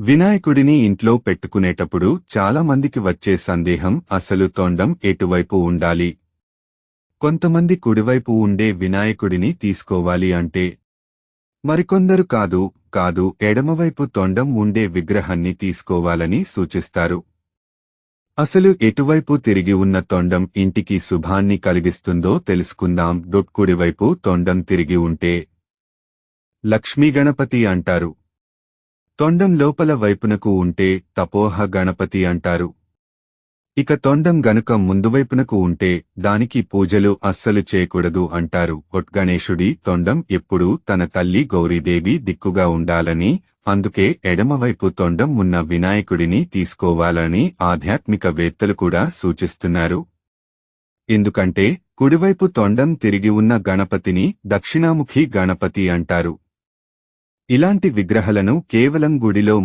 వినాయకుడిని ఇంట్లో పెట్టుకునేటప్పుడు చాలా మందికి వచ్చే సందేహం అసలు తొండం ఎటువైపు ఉండాలి. కొంతమంది కుడివైపు ఉండే వినాయకుడిని తీసుకోవాలి అంటే, మరికొందరు కాదు ఎడమవైపు తొండం ఉండే విగ్రహాన్ని తీసుకోవాలని సూచిస్తారు. అసలు ఎటువైపు తిరిగి ఉన్న తొండం ఇంటికి శుభాన్ని కలిగిస్తుందో తెలుసుకుందాం. కుడివైపు తొండం తిరిగి ఉంటే లక్ష్మీ గణపతి అంటారు. తొండం లోపల వైపునకు ఉంటే తపోహ గణపతి అంటారు. ఇక తొండం గనుక ముందువైపునకు ఉంటే దానికి పూజలు అస్సలు చేయకూడదు అంటారు. గణేశుడి తొండం ఎప్పుడూ తన తల్లి గౌరీదేవి దిక్కుగా ఉండాలని, అందుకే ఎడమవైపు తొండం ఉన్న వినాయకుడిని తీసుకోవాలని ఆధ్యాత్మికవేత్తలు కూడా సూచిస్తున్నారు. ఎందుకంటే కుడివైపు తొండం తిరిగి ఉన్న గణపతిని దక్షిణాముఖి గణపతి అంటారు. ఇలాంటి విగ్రహాలను కేవలం గుడిలో